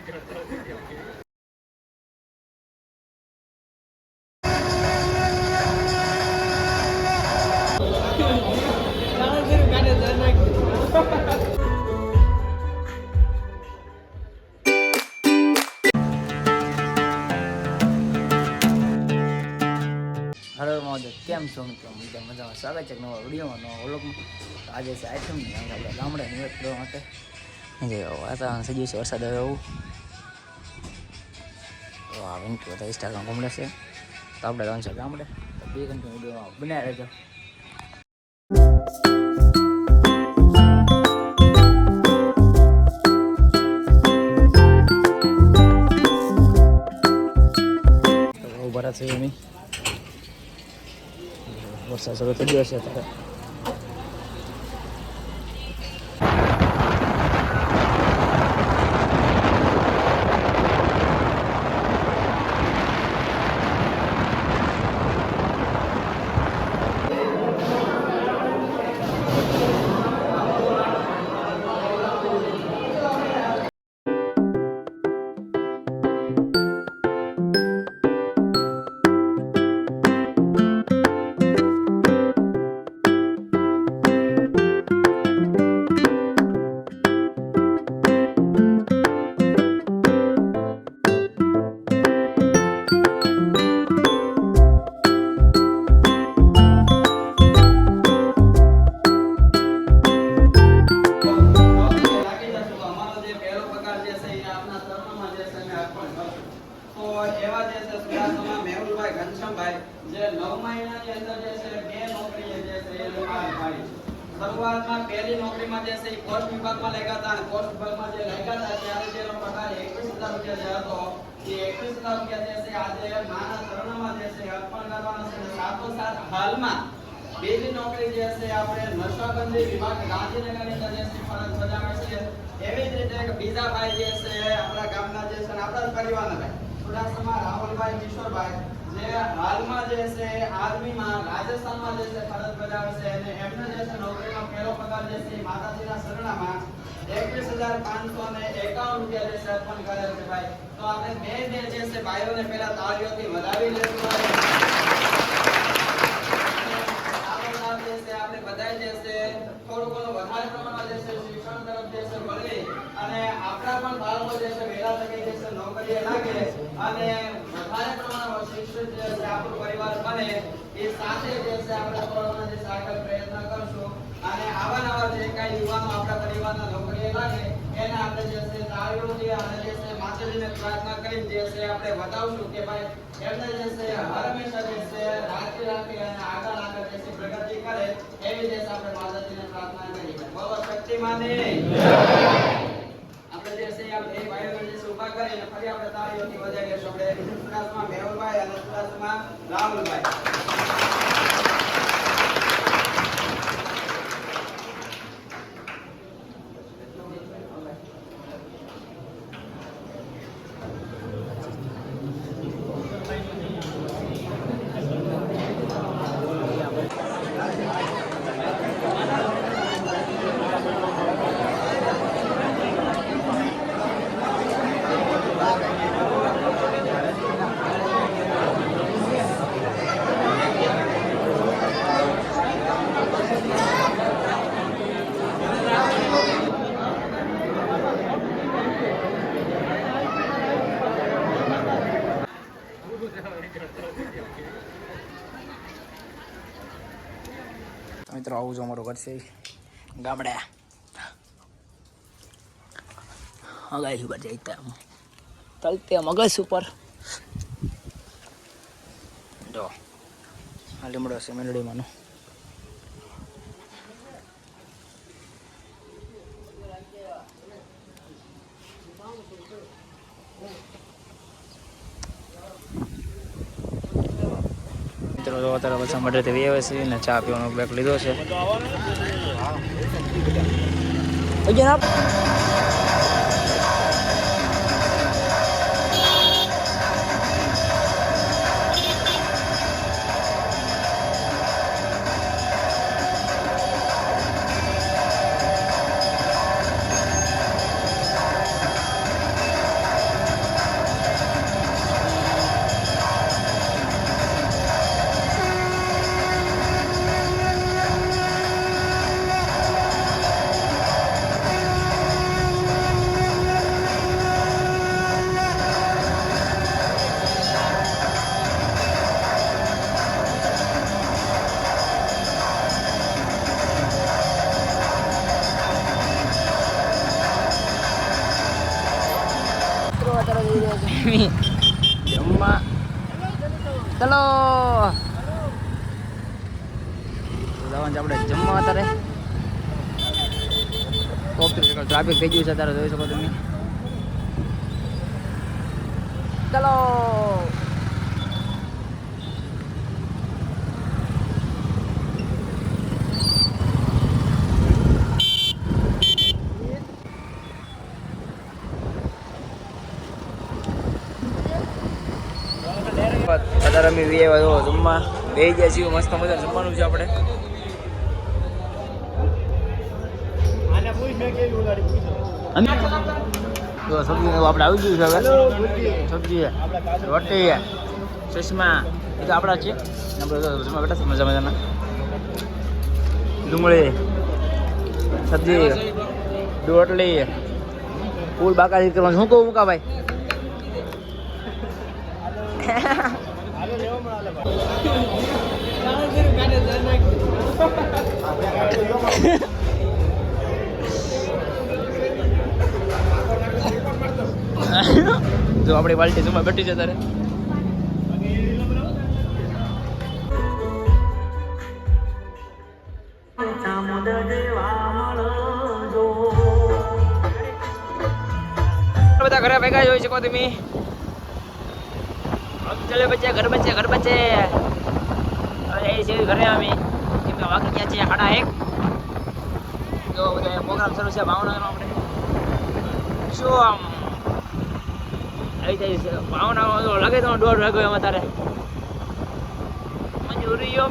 હર મહોદય, કેમ છો મિત્રો? મજામાં સ્વાગત છે નવા વિડીયોમાં, નવા વ્લોગમાં. આજે છે આઈટમની આપણે ગામડે નિવેદ કરવા માટે જે વાતાવરણ સજ્યું છે, વરસાદ આવે એવું. તો આ વિન્ટર બધા ઇન્સ્ટાગ્રામ ઘૂમડે છે, તો આપણે જવાનું છે ગામડે. તો બે કન્ટિન્યુ વિડીયોમાં બનાવી રહેજો. ઉભા છે એની વરસાદ શરૂ થઈ ગયો છે ત્યારે. શરૂઆતમાં પહેલી નોકરીમાં જે છે એ પોસ્ટ વિભાગમાં લાગ્યા હતા અને પોસ્ટ વિભાગમાં જે લાગ્યા હતા ત્યારે જેનો પગાર 21,000 રૂપિયા હતો એ 21,000 રૂપિયા જે છે આજે માના ચરણમાં જે છે અર્પણ કરવાના છે. સાથોસાથ હાલમાં બીજી નોકરી જે છે આપણે નશાબંધી વિભાગ ગાંધીનગરની અંદર જે છે ફરજ બજાવે છે. એવી જ રીતે એક બીજા ભાઈ જે છે આપણા ગામના જે છે આપણા જ પરિવારના ભાઈ સુડાસમા રાહુલભાઈ કિશોરભાઈ જે હાલમાં જે છે આર્મીમાં રાજસ્થાનમાં જે છે ફરજ બજાવે છે અને એમને જે છે નોકરીમાં પહેલો પગાર જે છે માતાજીના શરણામાં 21,551 રૂપિયા જે છે અર્પણ કરે છે ભાઈ. તો આપણે બે જે છે ભાઈઓને પહેલા તાળીઓથી વધાવી લેશું. આપણે બધા જે છે થોડું ઘણું વધારે પ્રમાણમાં જે છે શિક્ષણ તરફ જે છે વળે અને આપણા પણ બાળકો જે છે વહેલા તકે જે છે નોકરીએ લાગે અને વધારે પ્રમાણમાં શિક્ષિત જે છે આપણો પરિવાર બને એ સાથે જે છે આપણે થોડો જે આગળ પ્રયત્ન કરશું અને આવા નવા જે કાંઈ યુવાનો આપણા પરિવારના નોકરીએ લાગે એને આપણે જે છે તાળીઓથી અને જે છે માતાજીને પ્રાર્થના કરીને જે છે આપણે બતાવશું કે ભાઈ એમને જે છે હંમેશા જે છે રાખી અને આગળ જે છે પ્રગતિ કરે એવી જે આપણે માતાજીને પ્રાર્થના કરી. બોલો શક્તિમાની આપણે જે છે આ બે ભાઈઓને જે ઉભા કરીને ફરી આપણે તાળીઓથી વધાવી લેશું. આપણે સુરાસમાં મેહુલભાઈ અને સુરાસમાં રાહુલભાઈ. મિત્રો આવું જો અમારું ઘર છે ગામડે અગાઈ ઉપર જઈતા તલતે મગજ ઉપર જો આ લીમડો છે મેલડીમાંનો. મિત્રો જો અત્યારે બધા મઢેથી વી આવે છે ને ચા પીવાનો બ્રેક લીધો છે. જમવા ચલો જવાનું છે આપણે જમવા અત્યારે ટ્રાફિક થઈ ગયું છે અત્યારે જોઈ શકો તમે ચલો અત્યારે અમે વી આવ્યા જમવા બે ગયા છીએ મસ્ત મજા જમવાનું છે આપણે તો સબ્જી આપણે આવી ગયું છે હવે સબ્જી રોટી ચશ્મા એ તો આપણા છે આપણે જમવા બેઠા છે મજા મજાના ડુંગળી સબ્જી રોટલી ફૂલ બાકાજી કરવાનું શું કહું મુકા ભાઈ જો આપણી બાલ્ટી જમવા બેઠી છે તારે બધા ઘરે ભેગા જોઈ શકો તમે ચલે બચ્ચે ઘર બચ્ચે હવે એ છે ઘરે અમે કેમ કે વાગી ગયા છે 1:30 જો બધા પ્રોગ્રામ શરૂ છે ભાવનગરમાં આપણે શું આમ આવી જાય છે ભાવનગરમાં તો લાગે તો 1:30 વાગ્યો એમાં તારે મંજૂરીઓ